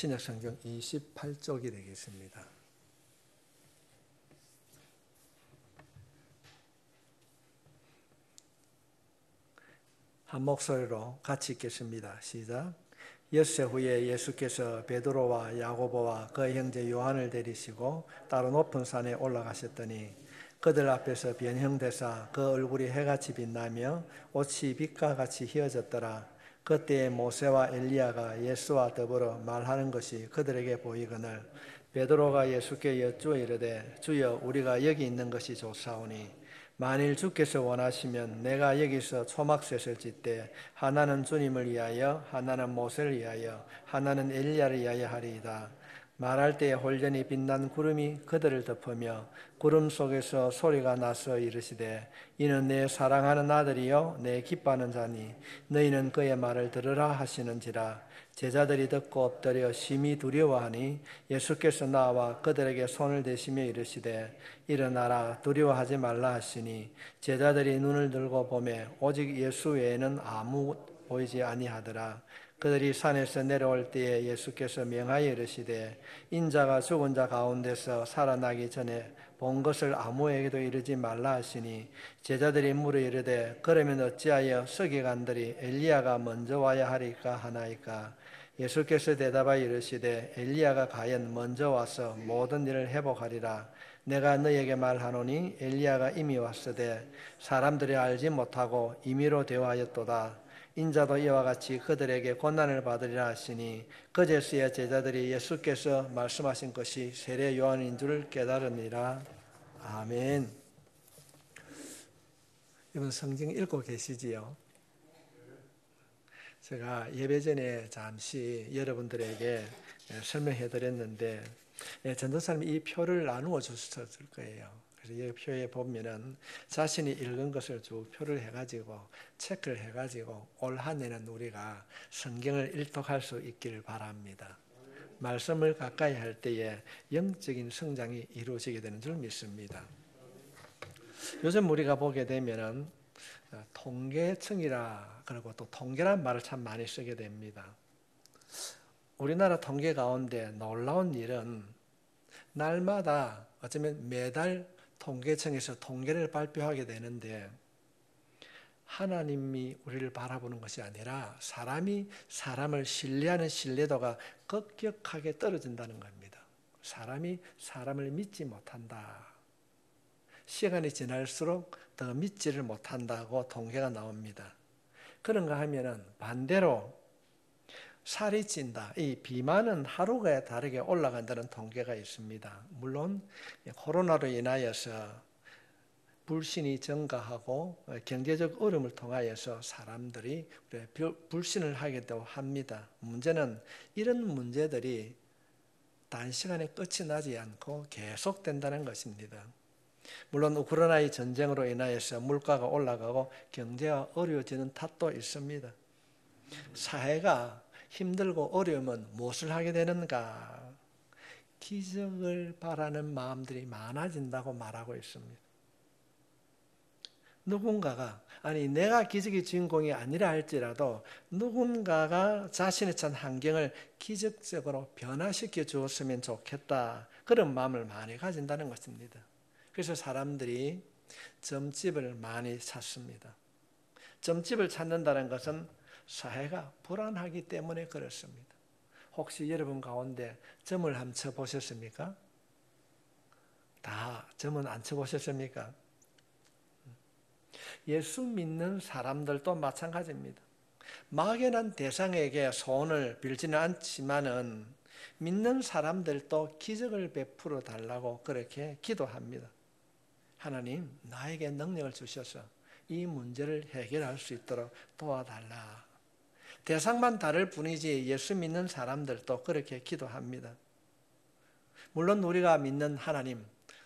신약성경 28쪽이 되겠습니다. 한 목소리로 같이 읽겠습니다. 시작. 엿새 후에 예수께서 베드로와 야고보와 그의 형제 요한을 데리시고 따로 높은 산에 올라가셨더니 그들 앞에서 변형되사 그 얼굴이 해같이 빛나며 옷이 빛과 같이 휘어졌더라. 그때에 모세와 엘리야가 예수와 더불어 말하는 것이 그들에게 보이거늘 베드로가 예수께 여쭈어 이르되 주여 우리가 여기 있는 것이 좋사오니 만일 주께서 원하시면 내가 여기서 초막셋을 짓되 하나는 주님을 위하여 하나는 모세를 위하여 하나는 엘리야를 위하여 하리이다. 말할 때에 홀연히 빛난 구름이 그들을 덮으며 구름 속에서 소리가 나서 이르시되 이는 내 사랑하는 아들이요 내 기뻐하는 자니 너희는 그의 말을 들으라 하시는지라. 제자들이 듣고 엎드려 심히 두려워하니 예수께서 나와 그들에게 손을 대시며 이르시되 일어나라 두려워하지 말라 하시니 제자들이 눈을 들고 보매 오직 예수 외에는 아무 보이지 아니하더라. 그들이 산에서 내려올 때에 예수께서 명하여 이르시되 인자가 죽은 자 가운데서 살아나기 전에 본 것을 아무에게도 이르지 말라 하시니 제자들이 물어 이르되 그러면 어찌하여 서기관들이 엘리야가 먼저 와야 하리까 하나이까. 예수께서 대답하여 이르시되 엘리야가 과연 먼저 와서 모든 일을 회복하리라. 내가 너희에게 말하노니 엘리야가 이미 왔으되 사람들이 알지 못하고 임의로 대화하였도다. 인자도 이와 같이 그들에게 고난을 받으리라 하시니 그제서야 제자들이 예수께서 말씀하신 것이 세례 요한인 줄 깨달으니라. 아멘. 여러분 성경 읽고 계시지요? 제가 예배 전에 잠시 여러분들에게 설명해 드렸는데 전도사님이 이 표를 나누어 주셨을 거예요. 그래서 이 표에 보면은 자신이 읽은 것을 쭉 표를 해가지고 체크를 해가지고 올 한 해는 우리가 성경을 일독할 수 있기를 바랍니다. 말씀을 가까이 할 때에 영적인 성장이 이루어지게 되는 줄 믿습니다. 요즘 우리가 보게 되면은 통계청이라 그리고 또 통계란 말을 참 많이 쓰게 됩니다. 우리나라 통계 가운데 놀라운 일은 날마다 어쩌면 매달 통계청에서 통계를 발표하게 되는데 하나님이 우리를 바라보는 것이 아니라 사람이 사람을 신뢰하는 신뢰도가 급격하게 떨어진다는 겁니다. 사람이 사람을 믿지 못한다. 시간이 지날수록 더 믿지를 못한다고 통계가 나옵니다. 그런가 하면은 반대로 살이 찐다. 이 비만은 하루가 다르게 올라간다는 통계가 있습니다. 물론 코로나로 인하여서 불신이 증가하고 경제적 어려움을 통하여서 사람들이 불신을 하기도 합니다. 문제는 이런 문제들이 단시간에 끝이 나지 않고 계속된다는 것입니다. 물론 우크라이나의 전쟁으로 인하여서 물가가 올라가고 경제가 어려워지는 탓도 있습니다. 사회가 힘들고 어려우면 무엇을 하게 되는가? 기적을 바라는 마음들이 많아진다고 말하고 있습니다. 누군가가 내가 기적의 주인공이 아니라 할지라도 누군가가 자신의 처한 환경을 기적적으로 변화시켜 주었으면 좋겠다. 그런 마음을 많이 가진다는 것입니다. 그래서 사람들이 점집을 많이 찾습니다. 점집을 찾는다는 것은 사회가 불안하기 때문에 그렇습니다. 혹시 여러분 가운데 점을 한번 쳐보셨습니까? 다 점은 안 쳐보셨습니까? 예수 믿는 사람들도 마찬가지입니다. 막연한 대상에게 소원을 빌지는 않지만은 믿는 사람들도 기적을 베풀어 달라고 그렇게 기도합니다. 하나님, 나에게 능력을 주셔서 이 문제를 해결할 수 있도록 도와달라. 대상만 다를 뿐이지 예수 믿는 사람들도 그렇게 기도합니다. 물론 우리가 믿는 하나님,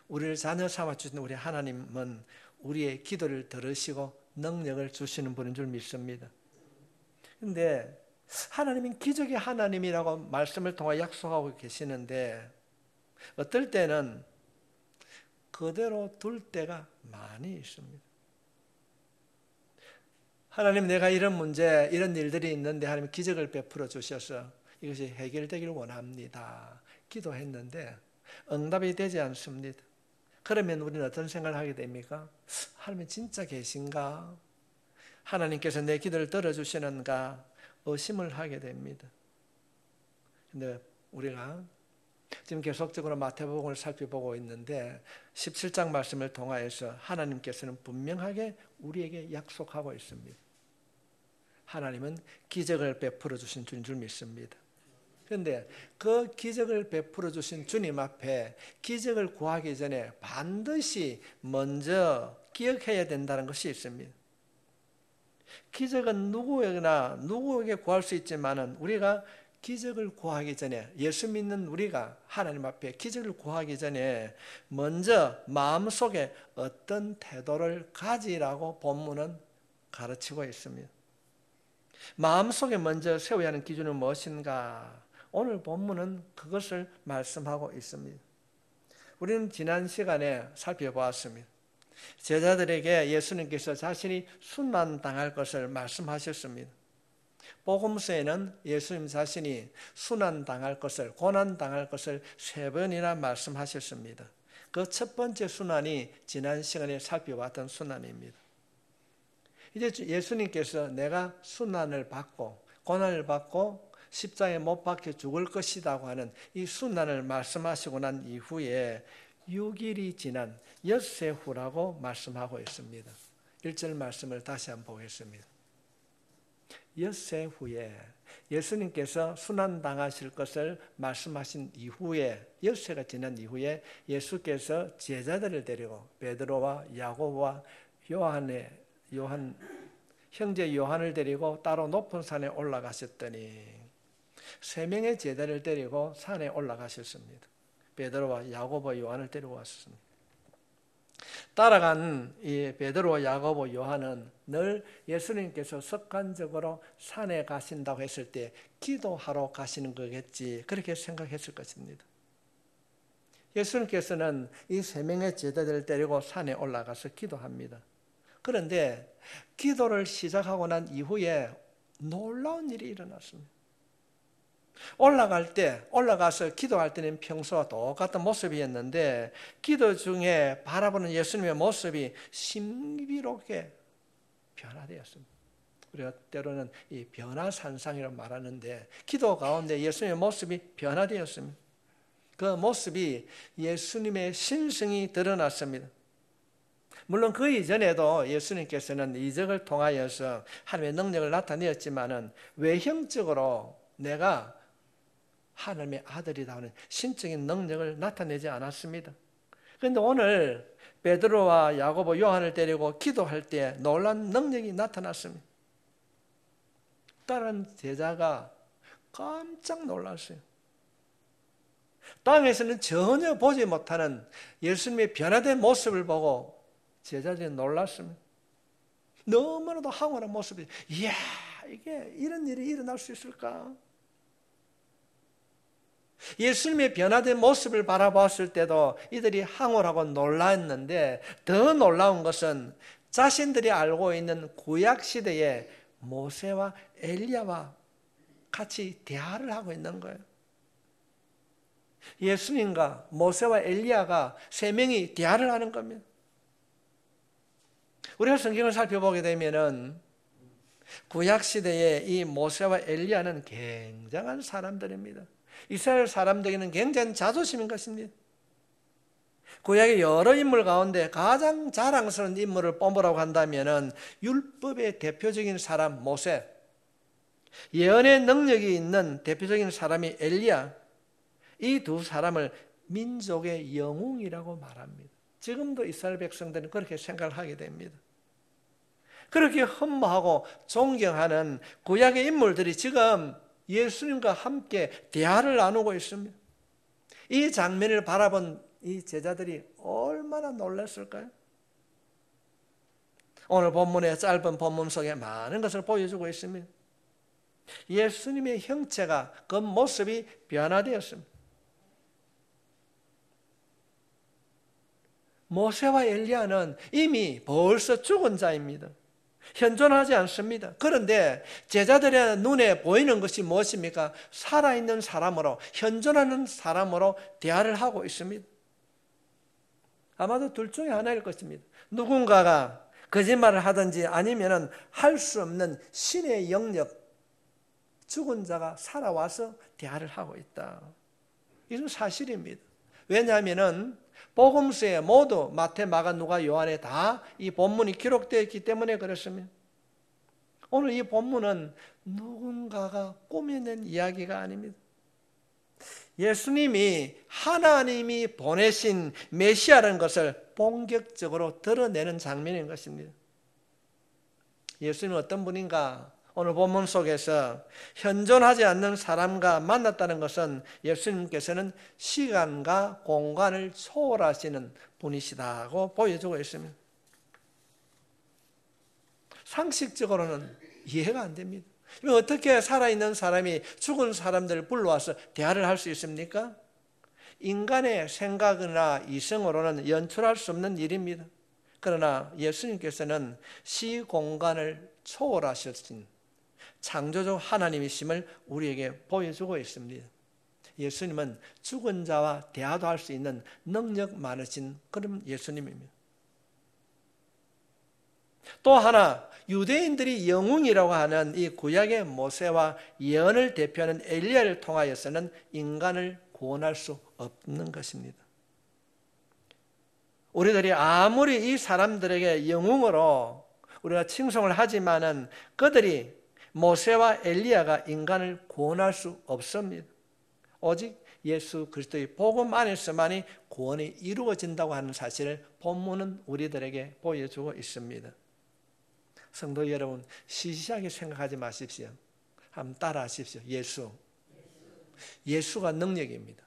우리를 자녀 삼아주신 우리 하나님은 우리의 기도를 들으시고 능력을 주시는 분인 줄 믿습니다. 그런데 하나님은 기적의 하나님이라고 말씀을 통해 약속하고 계시는데 어떨 때는 그대로 둘 때가 많이 있습니다. 하나님, 내가 이런 문제, 이런 일들이 있는데 하나님 기적을 베풀어 주셔서 이것이 해결되기를 원합니다. 기도했는데 응답이 되지 않습니다. 그러면 우리는 어떤 생각을 하게 됩니까? 하나님 진짜 계신가? 하나님께서 내 기도를 들어주시는가? 의심을 하게 됩니다. 근데 우리가 지금 계속적으로 마태복음을 살펴보고 있는데 17장 말씀을 통하여서 하나님께서는 분명하게 우리에게 약속하고 있습니다. 하나님은 기적을 베풀어 주신 주인 줄 믿습니다. 그런데 그 기적을 베풀어 주신 주님 앞에 기적을 구하기 전에 반드시 먼저 기억해야 된다는 것이 있습니다. 기적은 누구에게 구할 수 있지만은 우리가 기적을 구하기 전에, 예수 믿는 우리가 하나님 앞에 기적을 구하기 전에 먼저 마음속에 어떤 태도를 가지라고 본문은 가르치고 있습니다. 마음속에 먼저 세워야 하는 기준은 무엇인가? 오늘 본문은 그것을 말씀하고 있습니다. 우리는 지난 시간에 살펴보았습니다. 제자들에게 예수님께서 자신이 순환당할 것을 말씀하셨습니다. 복음서에는 예수님 자신이 순환당할 것을, 고난당할 것을 3번이나 말씀하셨습니다. 그 첫 번째 순환이 지난 시간에 살펴봤던 순환입니다. 이제 예수님께서 내가 순환을 받고 고난을 받고 십자가에 못 박혀 죽을 것이라고 하는 이 순환을 말씀하시고 난 이후에 6일이 지난 엿새 후라고 말씀하고 있습니다. 1절 말씀을 다시 한번 보겠습니다. 엿새 후에 예수님께서 순환당하실 것을 말씀하신 이후에 엿새가 지난 이후에 예수께서 제자들을 데리고 베드로와 야고보와 형제 요한을 데리고 따로 높은 산에 올라가셨더니 3명의 제자를 데리고 산에 올라가셨습니다. 베드로와 야고보 요한을 데리고 왔습니다. 따라간 이 베드로와 야고보 요한은 늘 예수님께서 습관적으로 산에 가신다고 했을 때 기도하러 가시는 거겠지, 그렇게 생각했을 것입니다. 예수님께서는 이 3명의 제자들을 데리고 산에 올라가서 기도합니다. 그런데 기도를 시작하고 난 이후에 놀라운 일이 일어났습니다. 올라가서 기도할 때는 평소와 똑같은 모습이었는데 기도 중에 바라보는 예수님의 모습이 신비롭게 변화되었습니다. 우리가 때로는 이 변화산상이라고 말하는데 기도 가운데 예수님의 모습이 변화되었습니다. 그 모습이 예수님의 신성이 드러났습니다. 물론 그 이전에도 예수님께서는 이적을 통하여서 하나님의 능력을 나타내었지만은 외형적으로 내가 하나님의 아들이라는 신적인 능력을 나타내지 않았습니다. 그런데 오늘 베드로와 야고보, 요한을 데리고 기도할 때 놀라운 능력이 나타났습니다. 다른 제자가 깜짝 놀랐어요. 땅에서는 전혀 보지 못하는 예수님의 변화된 모습을 보고 제자들이 놀랐습니다. 너무나도 황홀한 모습이, 이야, 이게 이런 일이 일어날 수 있을까? 예수님의 변화된 모습을 바라보았을 때도 이들이 황홀하고 놀랐는데 더 놀라운 것은 자신들이 알고 있는 구약시대의 모세와 엘리야와 같이 대화를 하고 있는 거예요. 예수님과 모세와 엘리야가 3명이 대화를 하는 겁니다. 우리가 성경을 살펴보게 되면은 구약시대의 이 모세와 엘리야는 굉장한 사람들입니다. 이스라엘 사람들에게는 굉장히 자존심인 것입니다. 구약의 여러 인물 가운데 가장 자랑스러운 인물을 뽑으라고 한다면 율법의 대표적인 사람 모세, 예언의 능력이 있는 대표적인 사람이 엘리야, 이 두 사람을 민족의 영웅이라고 말합니다. 지금도 이스라엘 백성들은 그렇게 생각을 하게 됩니다. 그렇게 흠모하고 존경하는 구약의 인물들이 지금 예수님과 함께 대화를 나누고 있습니다. 이 장면을 바라본 이 제자들이 얼마나 놀랐을까요? 오늘 본문의 짧은 본문 속에 많은 것을 보여주고 있습니다. 예수님의 형체가, 그 모습이 변화되었습니다. 모세와 엘리야는 이미 벌써 죽은 자입니다. 현존하지 않습니다. 그런데 제자들의 눈에 보이는 것이 무엇입니까? 살아있는 사람으로, 현존하는 사람으로 대화를 하고 있습니다. 아마도 둘 중에 하나일 것입니다. 누군가가 거짓말을 하든지 아니면 할 수 없는 신의 영역, 죽은 자가 살아와서 대화를 하고 있다. 이건 사실입니다. 왜냐하면 복음서에 모두 마태, 마가, 누가, 요한에 다 이 본문이 기록되어 있기 때문에 그렇습니다. 오늘 이 본문은 누군가가 꾸며낸 이야기가 아닙니다. 예수님이 하나님이 보내신 메시아라는 것을 본격적으로 드러내는 장면인 것입니다. 예수님은 어떤 분인가? 오늘 본문 속에서 현존하지 않는 사람과 만났다는 것은 예수님께서는 시간과 공간을 초월하시는 분이시다고 보여주고 있습니다. 상식적으로는 이해가 안 됩니다. 어떻게 살아있는 사람이 죽은 사람들을 불러와서 대화를 할 수 있습니까? 인간의 생각이나 이성으로는 연출할 수 없는 일입니다. 그러나 예수님께서는 시공간을 초월하셨신 창조주 하나님이심을 우리에게 보여주고 있습니다. 예수님은 죽은 자와 대화도 할 수 있는 능력 많으신 그런 예수님입니다. 또 하나, 유대인들이 영웅이라고 하는 이 구약의 모세와 예언을 대표하는 엘리야를 통하여서는 인간을 구원할 수 없는 것입니다. 우리들이 아무리 이 사람들에게 영웅으로 우리가 칭송을 하지만은 그들이 모세와 엘리야가 인간을 구원할 수 없습니다. 오직 예수 그리스도의 복음 안에서만이 구원이 이루어진다고 하는 사실을 본문은 우리들에게 보여주고 있습니다. 성도 여러분, 시시하게 생각하지 마십시오. 한번 따라하십시오. 예수가 능력입니다.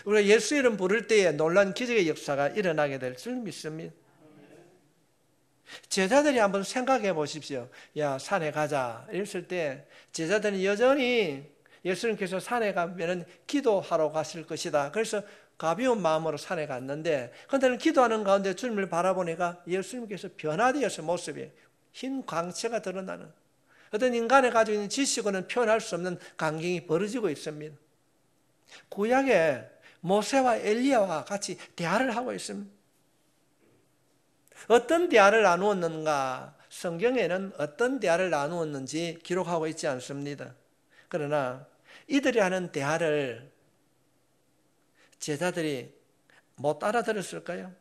우리가 예수 이름 부를 때에 놀라운 기적의 역사가 일어나게 될 줄 믿습니다. 제자들이 한번 생각해 보십시오. 야, 산에 가자 이랬을 때 제자들이 여전히 예수님께서 산에 가면 기도하러 가실 것이다. 그래서 가벼운 마음으로 산에 갔는데, 그런데 기도하는 가운데 주님을 바라보니까 예수님께서 변화되어서 모습이 흰 광채가 드러나는, 어떤 인간의 가지고 있는 지식으로는 표현할 수 없는 광경이 벌어지고 있습니다. 구약에 모세와 엘리야와 같이 대화를 하고 있습니다. 어떤 대화를 나누었는가? 성경에는 어떤 대화를 나누었는지 기록하고 있지 않습니다. 그러나 이들이 하는 대화를 제자들이 못 알아들었을까요?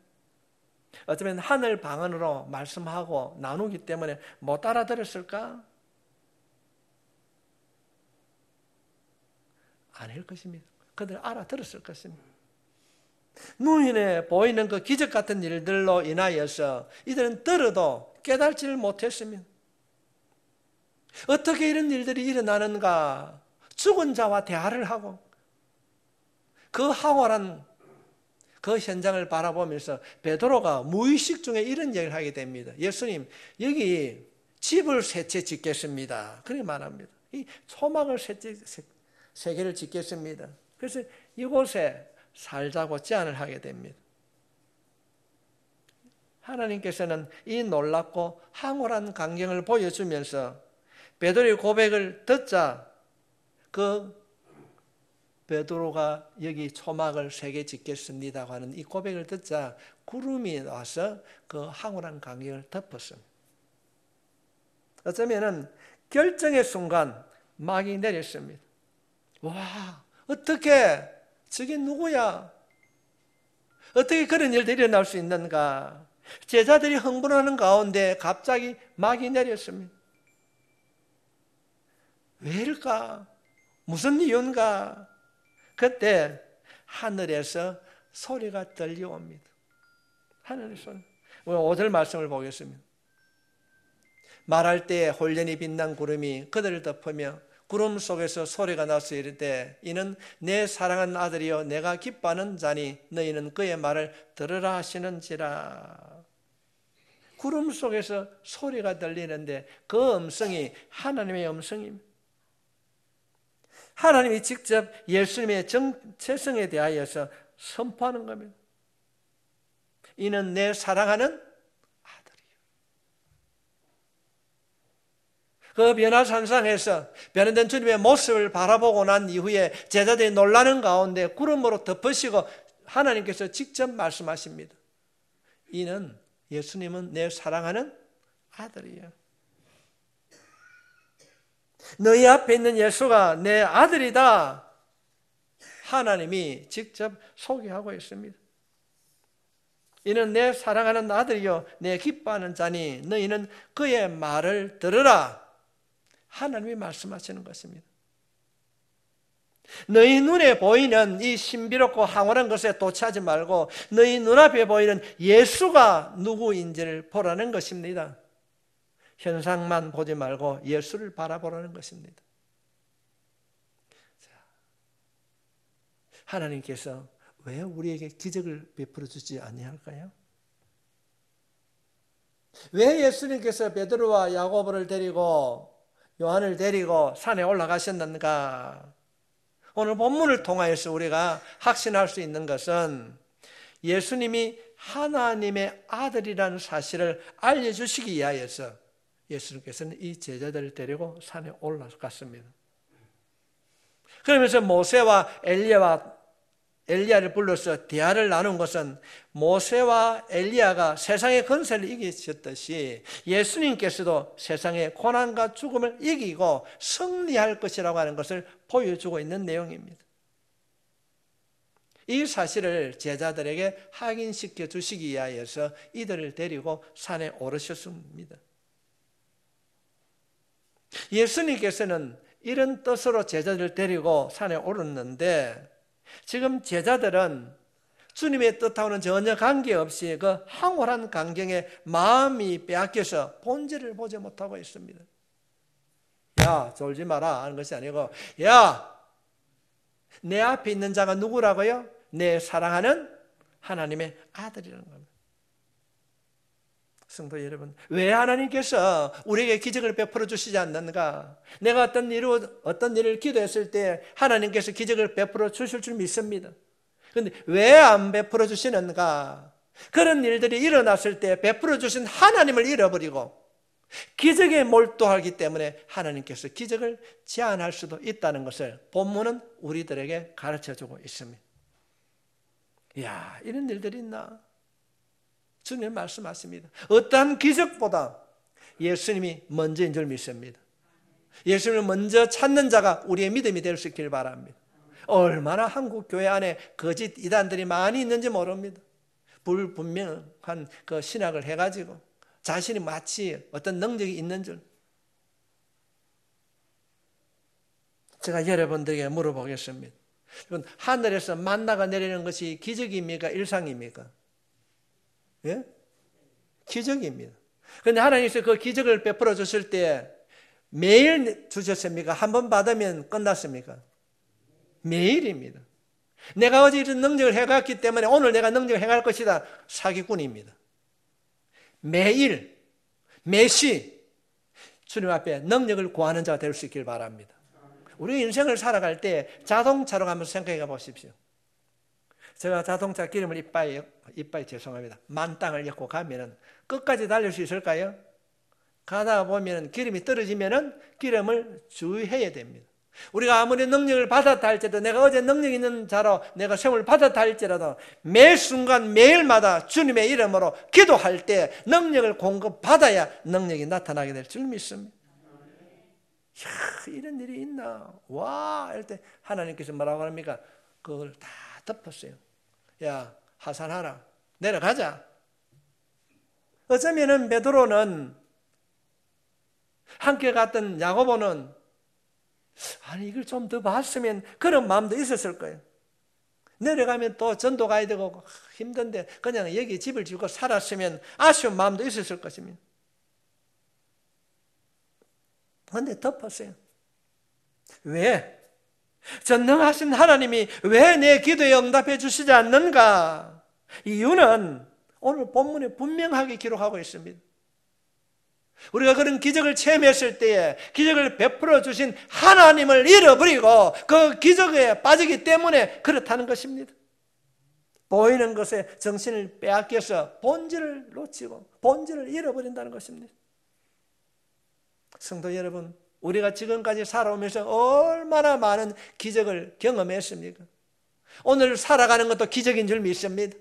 어쩌면 하늘 방언으로 말씀하고 나누기 때문에 못 알아들었을까? 아닐 것입니다. 그들 알아들었을 것입니다. 눈에 보이는 그 기적 같은 일들로 인하여서 이들은 들어도 깨달지를 못했습니다. 어떻게 이런 일들이 일어나는가? 죽은 자와 대화를 하고 그 황홀한 그 현장을 바라보면서 베드로가 무의식 중에 이런 얘기를 하게 됩니다. 예수님, 여기 집을 세 채 짓겠습니다. 그렇게 말합니다. 이 초막을 세 개를 짓겠습니다. 그래서 이곳에 살자고 제안을 하게 됩니다. 하나님께서는 이 놀랍고 황홀한 광경을 보여주면서 베드로의 고백을 듣자 그 베드로가 여기 초막을 세 개 짓겠습니다 하는 이 고백을 듣자 구름이 와서 그 황홀한 광경을 덮었습니다. 어쩌면 결정의 순간 막이 내렸습니다. 와, 어떻게 저게 누구야? 어떻게 그런 일들이 일어날 수 있는가? 제자들이 흥분하는 가운데 갑자기 막이 내렸습니다. 왜일까? 무슨 이유인가? 그때 하늘에서 소리가 들려옵니다. 하늘의 소리. 5절 말씀을 보겠습니다. 말할 때에 홀연히 빛난 구름이 그들을 덮으며 구름 속에서 소리가 나서 이르되 이는 내 사랑하는 아들이요 내가 기뻐하는 자니 너희는 그의 말을 들으라 하시는지라. 구름 속에서 소리가 들리는데 그 음성이 하나님의 음성입니다. 하나님이 직접 예수님의 정체성에 대하여서 선포하는 겁니다. 이는 내 사랑하는 아들이요. 그 변화산상에서 변화된 주님의 모습을 바라보고 난 이후에 제자들이 놀라는 가운데 구름으로 덮으시고 하나님께서 직접 말씀하십니다. 이는 예수님은 내 사랑하는 아들이에요. 너희 앞에 있는 예수가 내 아들이다. 하나님이 직접 소개하고 있습니다. 이는 내 사랑하는 아들이요 내 기뻐하는 자니 너희는 그의 말을 들으라. 하나님이 말씀하시는 것입니다. 너희 눈에 보이는 이 신비롭고 황홀한 것에 도취하지 말고 너희 눈앞에 보이는 예수가 누구인지를 보라는 것입니다. 현상만 보지 말고 예수를 바라보라는 것입니다. 하나님께서 왜 우리에게 기적을 베풀어 주지 아니할까요? 왜 예수님께서 베드로와 야고보를 데리고 요한을 데리고 산에 올라가셨는가? 오늘 본문을 통하여서 우리가 확신할 수 있는 것은 예수님이 하나님의 아들이라는 사실을 알려주시기 위하여서 예수님께서는 이 제자들을 데리고 산에 올라갔습니다. 그러면서 모세와 엘리야를 불러서 대화를 나눈 것은 모세와 엘리야가 세상의 권세를 이기셨듯이 예수님께서도 세상의 고난과 죽음을 이기고 승리할 것이라고 하는 것을 보여주고 있는 내용입니다. 이 사실을 제자들에게 확인시켜 주시기 위하여서 이들을 데리고 산에 오르셨습니다. 예수님께서는 이런 뜻으로 제자들을 데리고 산에 오르는데 지금 제자들은 주님의 뜻하고는 전혀 관계없이 그 황홀한 광경에 마음이 빼앗겨서 본질을 보지 못하고 있습니다. 야, 졸지 마라 하는 것이 아니고, 야, 내 앞에 있는 자가 누구라고요? 내 사랑하는 하나님의 아들이라는 겁니다. 성도 여러분, 왜 하나님께서 우리에게 기적을 베풀어 주시지 않는가? 내가 어떤 일을 기도했을 때 하나님께서 기적을 베풀어 주실 줄 믿습니다. 그런데 왜 안 베풀어 주시는가? 그런 일들이 일어났을 때 베풀어 주신 하나님을 잃어버리고 기적에 몰두하기 때문에 하나님께서 기적을 제한할 수도 있다는 것을 본문은 우리들에게 가르쳐주고 있습니다. 이야, 이런 일들이 있나? 주님 말씀하십니다. 어떠한 기적보다 예수님이 먼저인 줄 믿습니다. 예수님을 먼저 찾는 자가 우리의 믿음이 될 수 있길 바랍니다. 얼마나 한국 교회 안에 거짓 이단들이 많이 있는지 모릅니다. 불분명한 그 신학을 해가지고 자신이 마치 어떤 능력이 있는 줄. 제가 여러분들에게 물어보겠습니다. 하늘에서 만나가 내리는 것이 기적입니까? 일상입니까? 예? 기적입니다. 그런데 하나님께서 그 기적을 베풀어 주실 때 매일 주셨습니까? 한 번 받으면 끝났습니까? 매일입니다. 내가 어제 이런 능력을 해갔기 때문에 오늘 내가 능력을 해갈 것이다. 사기꾼입니다. 매일, 매시 주님 앞에 능력을 구하는 자가 될 수 있길 바랍니다. 우리 인생을 살아갈 때 자동차로 가면서 생각해 보십시오. 제가 자동차 기름을 이빠이 죄송합니다. 만땅을 엮고 가면은 끝까지 달릴 수 있을까요? 가다 보면 기름이 떨어지면은 기름을 주의해야 됩니다. 우리가 아무리 능력을 받았다 할지라도 내가 어제 능력 있는 자로 내가 세움을 받았다 할지라도 매 순간 매일마다 주님의 이름으로 기도할 때 능력을 공급받아야 능력이 나타나게 될 줄 믿습니다. 이야, 이런 일이 있나? 와, 이럴 때 하나님께서 뭐라고 합니까? 그걸 다 덮었어요. 야, 하산하라. 내려가자. 어쩌면은 베드로는 함께 갔던 야고보는 아니 이걸 좀 더 봤으면 그런 마음도 있었을 거예요. 내려가면 또 전도 가야 되고 힘든데 그냥 여기 집을 지고 살았으면 아쉬운 마음도 있었을 것입니다. 그런데 덮었어요. 왜? 전능하신 하나님이 왜 내 기도에 응답해 주시지 않는가? 이유는 오늘 본문에 분명하게 기록하고 있습니다. 우리가 그런 기적을 체험했을 때에 기적을 베풀어 주신 하나님을 잃어버리고 그 기적에 빠지기 때문에 그렇다는 것입니다. 보이는 것에 정신을 빼앗겨서 본질을 놓치고 본질을 잃어버린다는 것입니다. 성도 여러분, 우리가 지금까지 살아오면서 얼마나 많은 기적을 경험했습니까? 오늘 살아가는 것도 기적인 줄 믿습니다.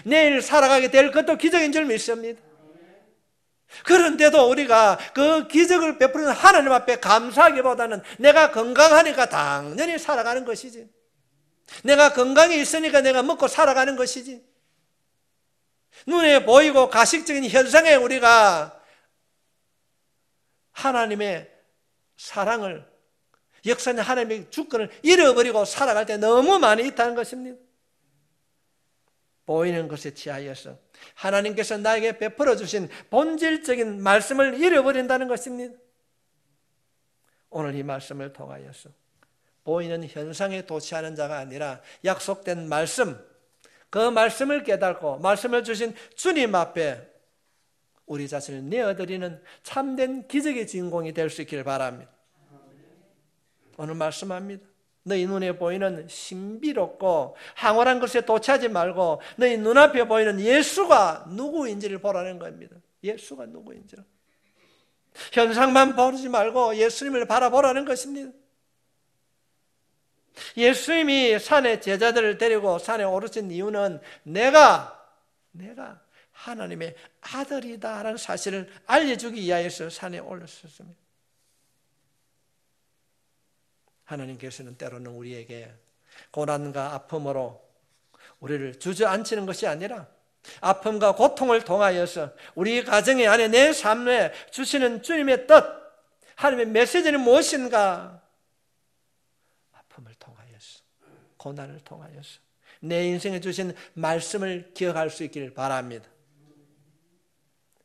내일 살아가게 될 것도 기적인 줄 믿습니다. 그런데도 우리가 그 기적을 베푸는 하나님 앞에 감사하기보다는 내가 건강하니까 당연히 살아가는 것이지, 내가 건강이 있으니까 내가 먹고 살아가는 것이지, 눈에 보이고 가식적인 현상에 우리가 하나님의 사랑을, 역사는 하나님의 주권을 잃어버리고 살아갈 때 너무 많이 있다는 것입니다. 보이는 것에 취하여서 하나님께서 나에게 베풀어 주신 본질적인 말씀을 잃어버린다는 것입니다. 오늘 이 말씀을 통하여서 보이는 현상에 도취하는 자가 아니라 약속된 말씀, 그 말씀을 깨닫고 말씀을 주신 주님 앞에 우리 자신을 내어드리는 참된 기적의 주인공이 될 수 있기를 바랍니다. 오늘 말씀합니다. 너희 눈에 보이는 신비롭고 황홀한 것에 도취하지 말고 너희 눈앞에 보이는 예수가 누구인지를 보라는 겁니다. 예수가 누구인지를. 현상만 보지 말고 예수님을 바라보라는 것입니다. 예수님이 산에 제자들을 데리고 산에 오르신 이유는 내가 하나님의 아들이다라는 사실을 알려주기 위하여서 산에 올랐습니다. 하나님께서는 때로는 우리에게 고난과 아픔으로 우리를 주저앉히는 것이 아니라 아픔과 고통을 통하여서 우리 가정의 안에 내 삶에 주시는 주님의 뜻, 하나님의 메시지는 무엇인가? 아픔을 통하여서, 고난을 통하여서 내 인생에 주신 말씀을 기억할 수 있기를 바랍니다.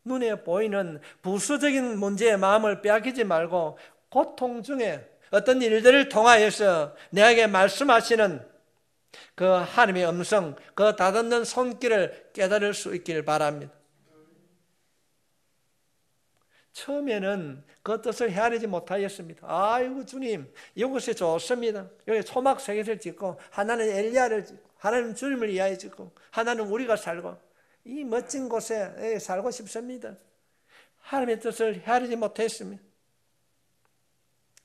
눈에 보이는 부수적인 문제의 마음을 빼앗기지 말고 고통 중에 어떤 일들을 통하여서 내게 말씀하시는 그 하나님의 음성, 그 다듬는 손길을 깨달을 수 있기를 바랍니다. 처음에는 그 뜻을 헤아리지 못하였습니다. 아이고 주님, 이곳이 좋습니다. 여기 초막 3개를 짓고 하나는 엘리야를 짓고 하나는 주님을 위하여 짓고 하나는 우리가 살고 이 멋진 곳에 살고 싶습니다. 하나님의 뜻을 헤아리지 못했습니다.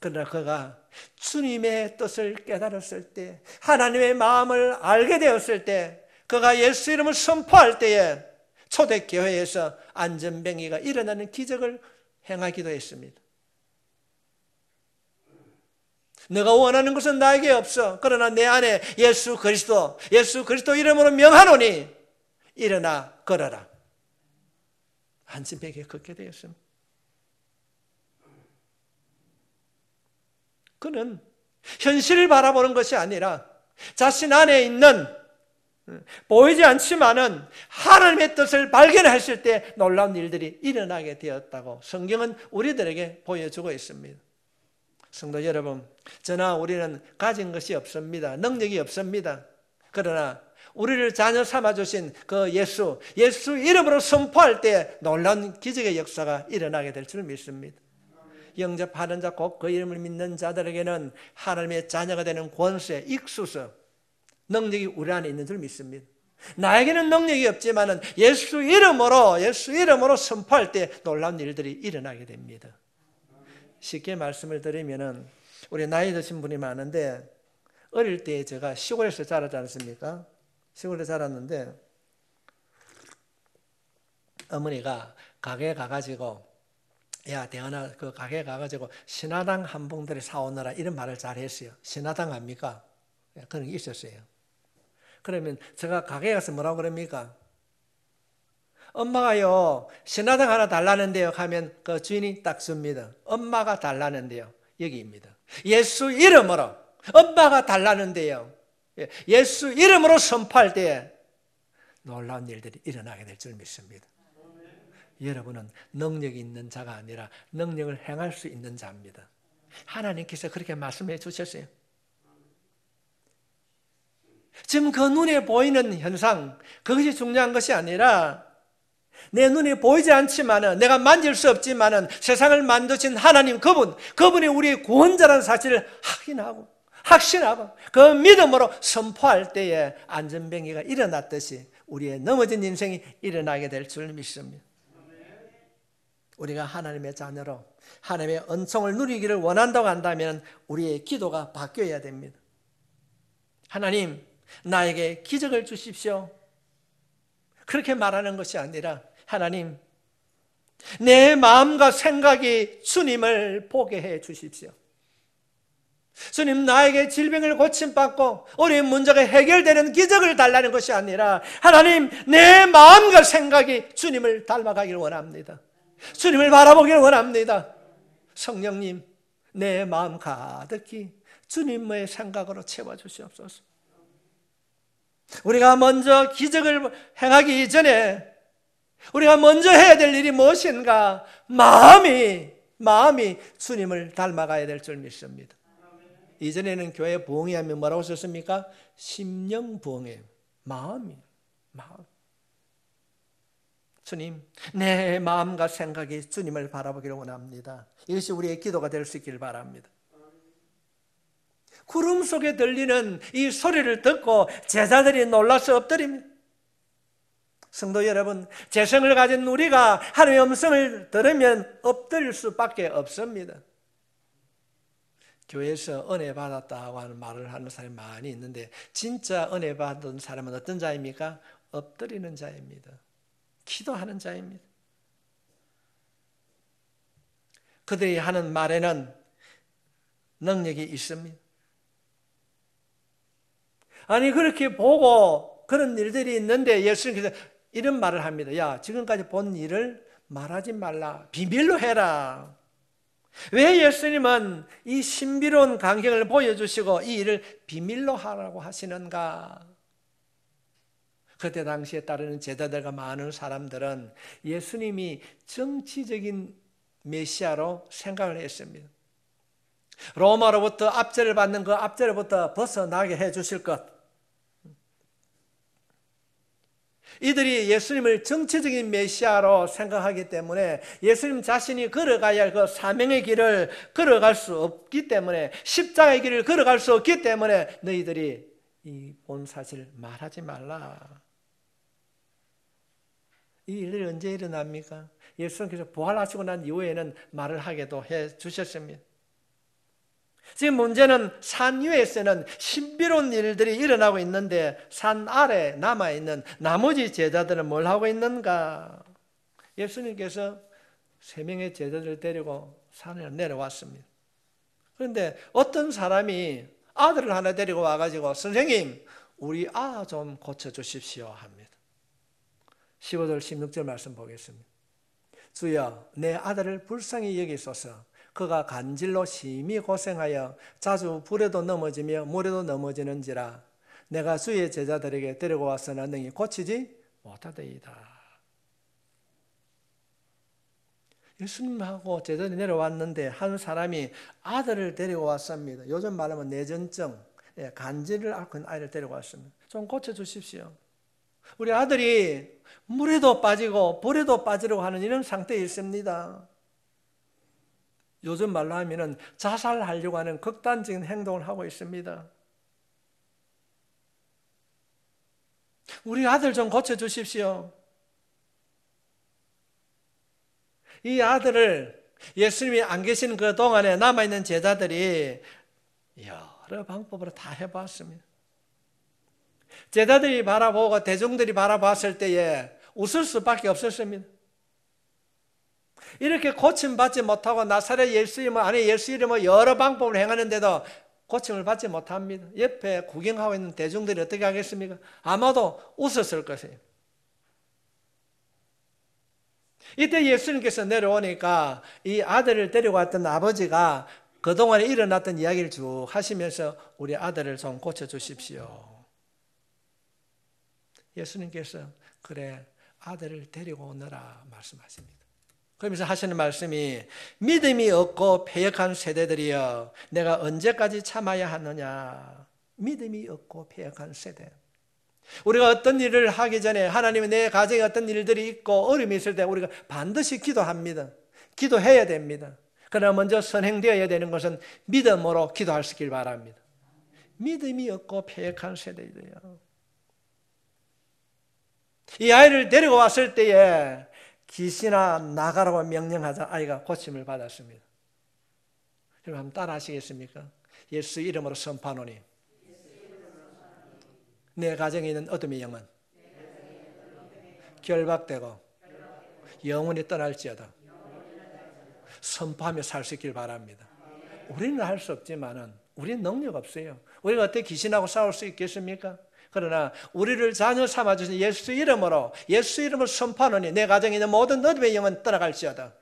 그러나 그가 주님의 뜻을 깨달았을 때, 하나님의 마음을 알게 되었을 때, 그가 예수 이름을 선포할 때에 초대교회에서 안전병이가 일어나는 기적을 행하기도 했습니다. 너가 원하는 것은 나에게 없어. 그러나 내 안에 예수 그리스도 이름으로 명하노니 일어나 걸어라. 안전병이 걷게 되었습니다. 그는 현실을 바라보는 것이 아니라 자신 안에 있는 보이지 않지만은 하나님의 뜻을 발견했을 때 놀라운 일들이 일어나게 되었다고 성경은 우리들에게 보여주고 있습니다. 성도 여러분, 저나 우리는 가진 것이 없습니다. 능력이 없습니다. 그러나 우리를 자녀 삼아주신 그 예수 이름으로 선포할 때 놀라운 기적의 역사가 일어나게 될 줄 믿습니다. 영접하는 자 곧 그 이름을 믿는 자들에게는 하나님의 자녀가 되는 권세, 익수서, 능력이 우리 안에 있는 줄 믿습니다. 나에게는 능력이 없지만 예수 이름으로 선포할 때 놀라운 일들이 일어나게 됩니다. 쉽게 말씀을 드리면은 우리 나이 드신 분이 많은데 어릴 때 제가 시골에서 자라지 않습니까? 시골에 자랐는데 어머니가 가게에 가가지고 야 대현아 그 가게에 가가지고 신화당 한 봉다리 사오너라 이런 말을 잘 했어요. 신화당 압니까? 그런 게 있었어요. 그러면 제가 가게에 가서 뭐라고 그럽니까? 엄마가요 신화당 하나 달라는데요 하면 그 주인이 딱 줍니다. 엄마가 달라는데요 여기입니다. 예수 이름으로 엄마가 달라는데요 예수 이름으로 선포할 때 놀라운 일들이 일어나게 될 줄 믿습니다. 여러분은 능력이 있는 자가 아니라 능력을 행할 수 있는 자입니다. 하나님께서 그렇게 말씀해 주셨어요. 지금 그 눈에 보이는 현상, 그것이 중요한 것이 아니라 내 눈에 보이지 않지만은 내가 만질 수 없지만은 세상을 만드신 하나님 그분이 우리의 구원자라는 사실을 확신하고 그 믿음으로 선포할 때에 안전병이가 일어났듯이 우리의 넘어진 인생이 일어나게 될 줄 믿습니다. 우리가 하나님의 자녀로 하나님의 은총을 누리기를 원한다고 한다면 우리의 기도가 바뀌어야 됩니다. 하나님, 나에게 기적을 주십시오. 그렇게 말하는 것이 아니라 하나님, 내 마음과 생각이 주님을 보게 해 주십시오. 주님, 나에게 질병을 고침받고 어려운 문제가 해결되는 기적을 달라는 것이 아니라 하나님, 내 마음과 생각이 주님을 닮아가기를 원합니다. 주님을 바라보기를 원합니다. 성령님, 내 마음 가득히 주님의 생각으로 채워주시옵소서. 우리가 먼저 기적을 행하기 이전에 우리가 먼저 해야 될 일이 무엇인가? 마음이 주님을 닮아가야 될 줄 믿습니다. 이전에는 교회 부흥회하면 뭐라고 썼습니까? 심령 부흥회. 마음. 주님, 내 마음과 생각이 주님을 바라보기를 원합니다. 이것이 우리의 기도가 될 수 있기를 바랍니다. 구름 속에 들리는 이 소리를 듣고 제자들이 놀라서 엎드립니다. 성도 여러분, 재성을 가진 우리가 하나님의 음성을 들으면 엎드릴 수밖에 없습니다. 교회에서 은혜 받았다고 하는 말을 하는 사람이 많이 있는데 진짜 은혜 받은 사람은 어떤 자입니까? 엎드리는 자입니다. 기도하는 자입니다. 그들이 하는 말에는 능력이 있습니다. 아니, 그렇게 보고 그런 일들이 있는데 예수님께서 이런 말을 합니다. 야, 지금까지 본 일을 말하지 말라. 비밀로 해라. 왜 예수님은 이 신비로운 광경을 보여주시고 이 일을 비밀로 하라고 하시는가? 그때 당시에 따르는 제자들과 많은 사람들은 예수님이 정치적인 메시아로 생각을 했습니다. 로마로부터 압제를 받는 그 압제로부터 벗어나게 해 주실 것. 이들이 예수님을 정치적인 메시아로 생각하기 때문에 예수님 자신이 걸어가야 할 그 사명의 길을 걸어갈 수 없기 때문에, 십자가의 길을 걸어갈 수 없기 때문에 너희들이 이 본 사실을 말하지 말라. 이 일이 언제 일어납니까? 예수님께서 부활하시고 난 이후에는 말을 하게도 해 주셨습니다. 지금 문제는 산 위에서는 신비로운 일들이 일어나고 있는데 산 아래 남아있는 나머지 제자들은 뭘 하고 있는가? 예수님께서 3명의 제자들을 데리고 산에 내려왔습니다. 그런데 어떤 사람이 아들을 하나 데리고 와가지고 선생님, 우리 아 좀 고쳐주십시오 합니다. 15절 16절 말씀 보겠습니다. 주여, 내 아들을 불쌍히 여기소서. 그가 간질로 심히 고생하여 자주 불에도 넘어지며 물에도 넘어지는지라. 내가 주의 제자들에게 데리고 왔으나 능히 고치지 못하더이다. 예수님하고 제자들이 내려왔는데 한 사람이 아들을 데리고 왔습니다. 요즘 말하면 뇌전증, 간질을 앓고 있는 아이를 데리고 왔습니다. 좀 고쳐주십시오. 우리 아들이 물에도 빠지고 불에도 빠지려고 하는 이런 상태에 있습니다. 요즘 말로 하면은 자살하려고 하는 극단적인 행동을 하고 있습니다. 우리 아들 좀 고쳐주십시오. 이 아들을 예수님이 안 계시는 그 동안에 남아있는 제자들이 여러 방법으로 다 해봤습니다. 제자들이 바라보고 대중들이 바라봤을 때에 웃을 수밖에 없었습니다. 이렇게 고침받지 못하고 나사렛 예수 이름 안에 예수 이름을 여러 방법을 행하는데도 고침을 받지 못합니다. 옆에 구경하고 있는 대중들이 어떻게 하겠습니까? 아마도 웃었을 것이에요. 이때 예수님께서 내려오니까 이 아들을 데리고 왔던 아버지가 그동안에 일어났던 이야기를 쭉 하시면서 우리 아들을 좀 고쳐주십시오. 예수님께서 그래, 아들을 데리고 오너라 말씀하십니다. 그러면서 하시는 말씀이 믿음이 없고 패역한 세대들이여 내가 언제까지 참아야 하느냐. 믿음이 없고 패역한 세대. 우리가 어떤 일을 하기 전에 하나님이 내 가정에 어떤 일들이 있고 어려움이 있을 때 우리가 반드시 기도합니다. 기도해야 됩니다. 그러나 먼저 선행되어야 되는 것은 믿음으로 기도할 수 있길 바랍니다. 믿음이 없고 패역한 세대들이요. 이 아이를 데리고 왔을 때에 귀신아 나가라고 명령하자 아이가 고침을 받았습니다. 여러분 한번 따라 하시겠습니까? 예수 이름으로 선포하노니 내 가정에 있는 어둠의 영은 결박되고 영원히 떠날지어다. 선포하며 살 수 있길 바랍니다. 우리는 할 수 없지만은 우리는 능력 없어요. 우리가 어떻게 귀신하고 싸울 수 있겠습니까? 그러나 우리를 자녀 삼아주신 예수 이름으로 선포하노니 내 가정에 있는 모든 어둠의 영은 떠나갈지어다.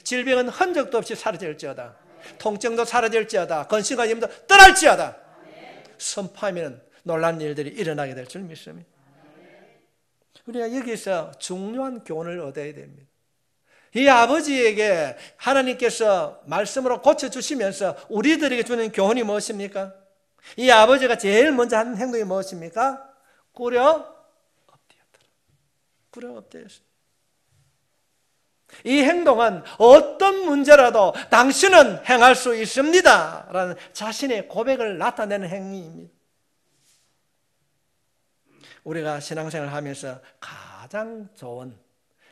질병은 흔적도 없이 사라질지어다. 통증도 사라질지어다. 건심과 염도 떠날지어다. 선포하면 놀라운 일들이 일어나게 될 줄 믿습니다. 우리가 여기서 중요한 교훈을 얻어야 됩니다. 이 아버지에게 하나님께서 말씀으로 고쳐주시면서 우리들에게 주는 교훈이 무엇입니까? 이 아버지가 제일 먼저 하는 행동이 무엇입니까? 꿇어 엎드렸더라. 꿇어 엎드렸습니다. 이 행동은 어떤 문제라도 당신은 행할 수 있습니다 라는 자신의 고백을 나타내는 행위입니다. 우리가 신앙생활을 하면서 가장 좋은,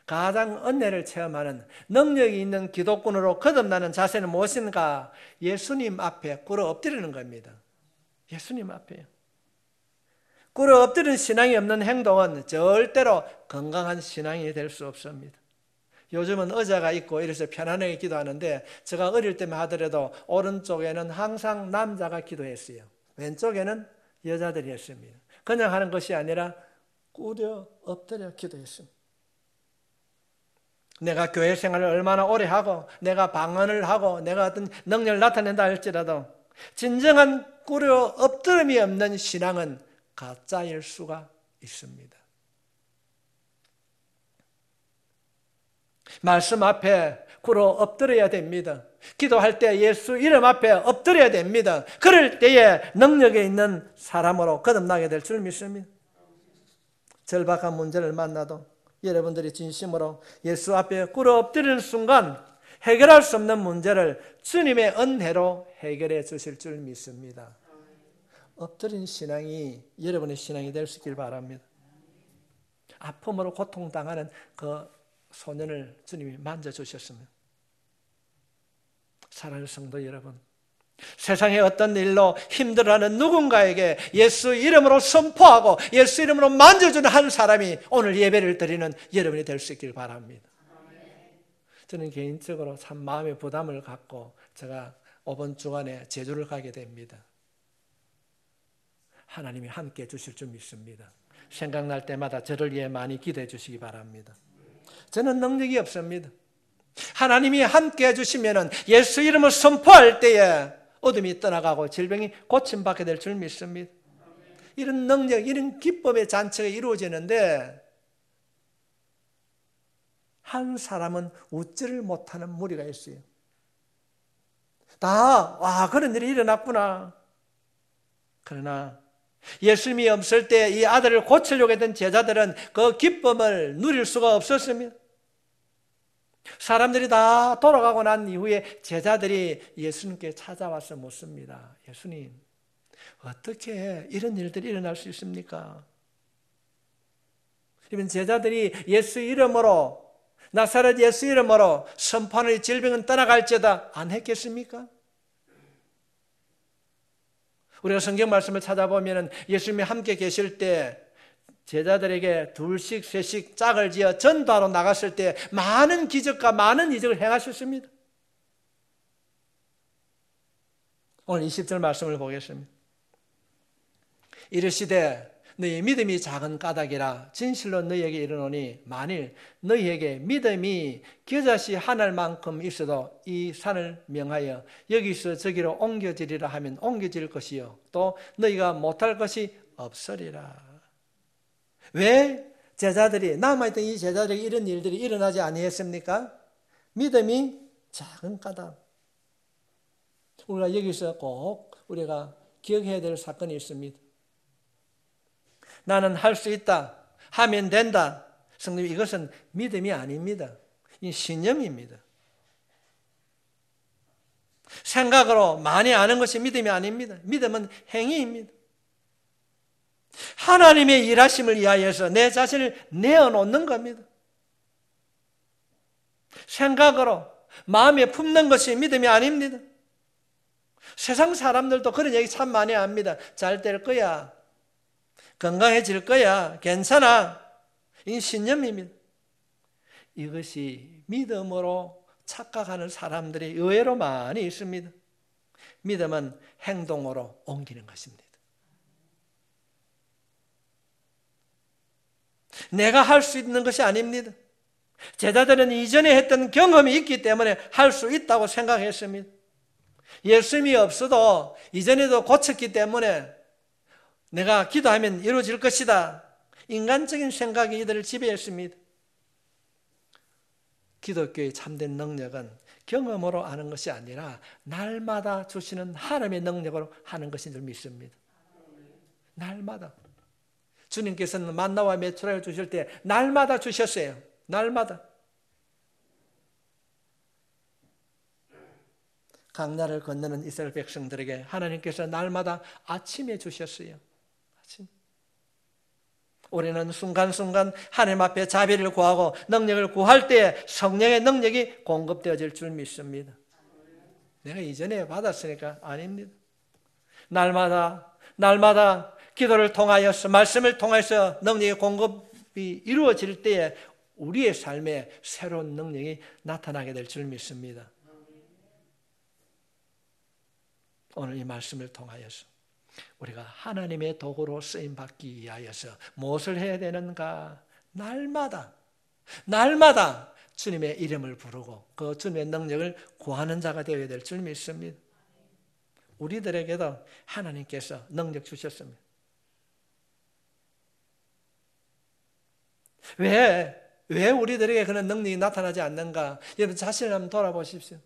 가장 은혜를 체험하는 능력이 있는 기독군으로 거듭나는 자세는 무엇인가? 예수님 앞에 꿇어 엎드리는 겁니다. 예수님 앞에요. 꿇어 엎드리는 신앙이 없는 행동은 절대로 건강한 신앙이 될 수 없습니다. 요즘은 의자가 있고 이래서 편안하게 기도하는데 제가 어릴 때만 하더라도 오른쪽에는 항상 남자가 기도했어요. 왼쪽에는 여자들이 했습니다. 그냥 하는 것이 아니라 꿇어 엎드려 기도했습니다. 내가 교회 생활을 얼마나 오래 하고 내가 방언을 하고 내가 어떤 능력을 나타낸다 할지라도 진정한 꿇어 엎드림이 없는 신앙은 가짜일 수가 있습니다. 말씀 앞에 꿇어 엎드려야 됩니다. 기도할 때 예수 이름 앞에 엎드려야 됩니다. 그럴 때에 능력이 있는 사람으로 거듭나게 될 줄 믿습니다. 절박한 문제를 만나도 여러분들이 진심으로 예수 앞에 꿇어 엎드리는 순간 해결할 수 없는 문제를 주님의 은혜로 해결해 주실 줄 믿습니다. 엎드린 신앙이 여러분의 신앙이 될 수 있길 바랍니다. 아픔으로 고통당하는 그 소년을 주님이 만져주셨습니다. 사랑하는 성도 여러분, 세상의 어떤 일로 힘들어하는 누군가에게 예수 이름으로 선포하고 예수 이름으로 만져주는 한 사람이 오늘 예배를 드리는 여러분이 될 수 있길 바랍니다. 저는 개인적으로 참 마음의 부담을 갖고 제가 이번 주간에 제주를 가게 됩니다. 하나님이 함께 해주실 줄 믿습니다. 생각날 때마다 저를 위해 많이 기도해 주시기 바랍니다. 저는 능력이 없습니다. 하나님이 함께 해주시면 예수 이름을 선포할 때에 어둠이 떠나가고 질병이 고침받게 될 줄 믿습니다. 이런 능력, 이런 기쁨의 잔치가 이루어지는데 한 사람은 웃지를 못하는 무리가 있어요. 그런 일이 일어났구나. 그러나 예수님이 없을 때 이 아들을 고치려고 했던 제자들은 그 기쁨을 누릴 수가 없었습니다. 사람들이 다 돌아가고 난 이후에 제자들이 예수님께 찾아와서 묻습니다. 예수님, 어떻게 이런 일들이 일어날 수 있습니까? 이번 제자들이 예수 이름으로, 나사렛 예수 이름으로 선포하는 질병은 떠나갈지어다 안 했겠습니까? 우리가 성경 말씀을 찾아보면 예수님이 함께 계실 때 제자들에게 둘씩 셋씩 짝을 지어 전도하러 나갔을 때 많은 기적과 많은 이적을 행하셨습니다. 오늘 20절 말씀을 보겠습니다. 이르시되 너희 믿음이 작은 까닭이라 진실로 너희에게 이르노니 만일 너희에게 믿음이 겨자씨 하늘만큼 있어도 이 산을 명하여 여기서 저기로 옮겨지리라 하면 옮겨질 것이요 또 너희가 못할 것이 없으리라. 왜 제자들이 남아있던 이 제자들에게 이런 일들이 일어나지 아니했습니까? 믿음이 작은 까닭. 우리가 여기서 꼭 우리가 기억해야 될 사건이 있습니다. 나는 할 수 있다, 하면 된다. 성도님, 이것은 믿음이 아닙니다. 이 신념입니다. 생각으로 많이 아는 것이 믿음이 아닙니다. 믿음은 행위입니다. 하나님의 일하심을 위하여서 내 자신을 내어놓는 겁니다. 생각으로 마음에 품는 것이 믿음이 아닙니다. 세상 사람들도 그런 얘기 참 많이 합니다. 잘 될 거야. 건강해질 거야. 괜찮아. 이 신념입니다. 이것이 믿음으로 착각하는 사람들이 의외로 많이 있습니다. 믿음은 행동으로 옮기는 것입니다. 내가 할 수 있는 것이 아닙니다. 제자들은 이전에 했던 경험이 있기 때문에 할 수 있다고 생각했습니다. 예수님이 없어도 이전에도 고쳤기 때문에 내가 기도하면 이루어질 것이다. 인간적인 생각이 이들을 지배했습니다. 기독교의 참된 능력은 경험으로 아는 것이 아니라 날마다 주시는 하나님의 능력으로 하는 것인 줄 믿습니다. 날마다. 주님께서는 만나와 메추라를 주실 때 날마다 주셨어요. 날마다. 강야를 건너는 이스라엘 백성들에게 하나님께서 날마다 아침에 주셨어요. 아침. 우리는 순간순간 하나님 앞에 자비를 구하고 능력을 구할 때 성령의 능력이 공급되어질 줄 믿습니다. 내가 이전에 받았으니까 아닙니다. 날마다 기도를 통하여서 말씀을 통해서 능력의 공급이 이루어질 때에 우리의 삶에 새로운 능력이 나타나게 될 줄 믿습니다. 오늘 이 말씀을 통하여서 우리가 하나님의 도구로 쓰임받기 위하여서 무엇을 해야 되는가? 날마다 주님의 이름을 부르고 그 주님의 능력을 구하는 자가 되어야 될 줄 믿습니다. 우리들에게도 하나님께서 능력 주셨습니다. 왜 우리들에게 그런 능력이 나타나지 않는가? 여러분 자신을 한번 돌아보십시오.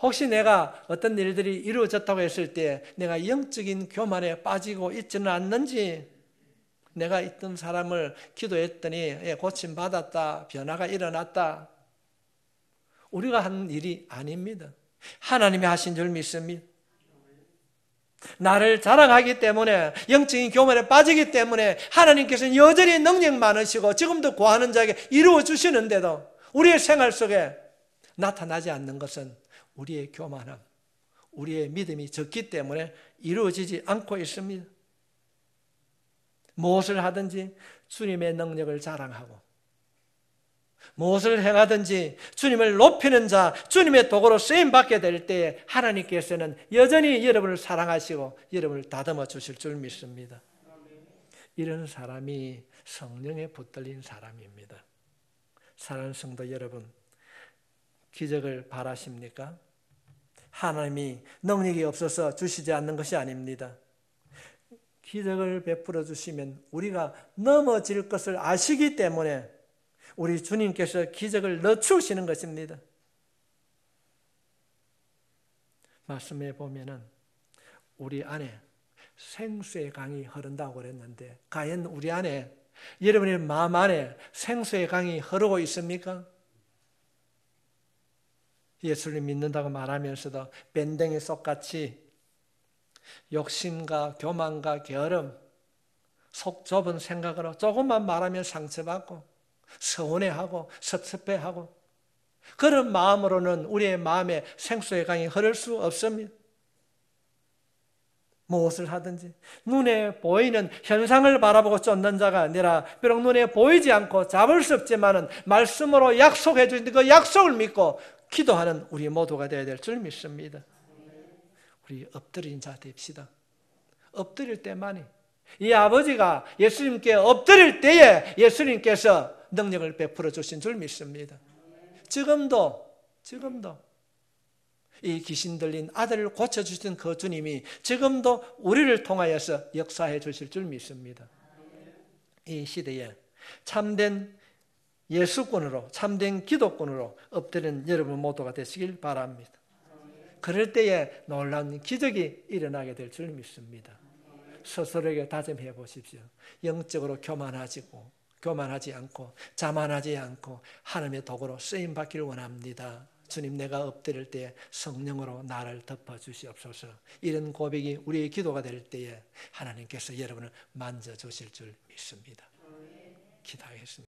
혹시 내가 어떤 일들이 이루어졌다고 했을 때 내가 영적인 교만에 빠지고 있지는 않는지, 내가 있던 사람을 기도했더니 고침받았다, 변화가 일어났다. 우리가 한 일이 아닙니다. 하나님이 하신 줄 믿습니다. 나를 자랑하기 때문에, 영적인 교만에 빠지기 때문에 하나님께서는 여전히 능력 많으시고 지금도 구하는 자에게 이루어 주시는데도 우리의 생활 속에 나타나지 않는 것은 우리의 교만함, 우리의 믿음이 적기 때문에 이루어지지 않고 있습니다. 무엇을 하든지 주님의 능력을 자랑하고, 무엇을 행하든지 주님을 높이는 자, 주님의 도구로 쓰임받게 될 때에 하나님께서는 여전히 여러분을 사랑하시고 여러분을 다듬어 주실 줄 믿습니다. 이런 사람이 성령에 붙들린 사람입니다. 사랑하는 성도 여러분, 기적을 바라십니까? 하나님이 능력이 없어서 주시지 않는 것이 아닙니다. 기적을 베풀어 주시면 우리가 넘어질 것을 아시기 때문에 우리 주님께서 기적을 넣어주시는 것입니다. 말씀에 보면은 우리 안에 생수의 강이 흐른다고 그랬는데, 과연 우리 안에, 여러분의 마음 안에 생수의 강이 흐르고 있습니까? 예수를 믿는다고 말하면서도 밴댕이 속같이 욕심과 교만과 게으름, 속 좁은 생각으로 조금만 말하면 상처받고 서운해하고 섭섭해하고, 그런 마음으로는 우리의 마음에 생수의 강이 흐를 수 없습니다. 무엇을 하든지 눈에 보이는 현상을 바라보고 쫓는 자가 아니라, 비록 눈에 보이지 않고 잡을 수 없지만은 말씀으로 약속해 주신 그 약속을 믿고 기도하는 우리 모두가 되어야 될 줄 믿습니다. 우리 엎드린 자 됩시다. 엎드릴 때만이, 이 아버지가 예수님께 엎드릴 때에 예수님께서 능력을 베풀어 주신 줄 믿습니다. 지금도 이 귀신 들린 아들을 고쳐주신 그 주님이 지금도 우리를 통하여서 역사해 주실 줄 믿습니다. 이 시대에 참된 예수꾼으로, 참된 기독꾼으로 엎드리는 여러분 모두가 되시길 바랍니다. 그럴 때에 놀라운 기적이 일어나게 될 줄 믿습니다. 스스로에게 다짐해 보십시오. 영적으로 교만하지 않고 자만하지 않고 하나님의 도구로 쓰임받기를 원합니다. 주님, 내가 엎드릴 때 성령으로 나를 덮어주시옵소서. 이런 고백이 우리의 기도가 될 때에 하나님께서 여러분을 만져주실 줄 믿습니다. 기도하겠습니다.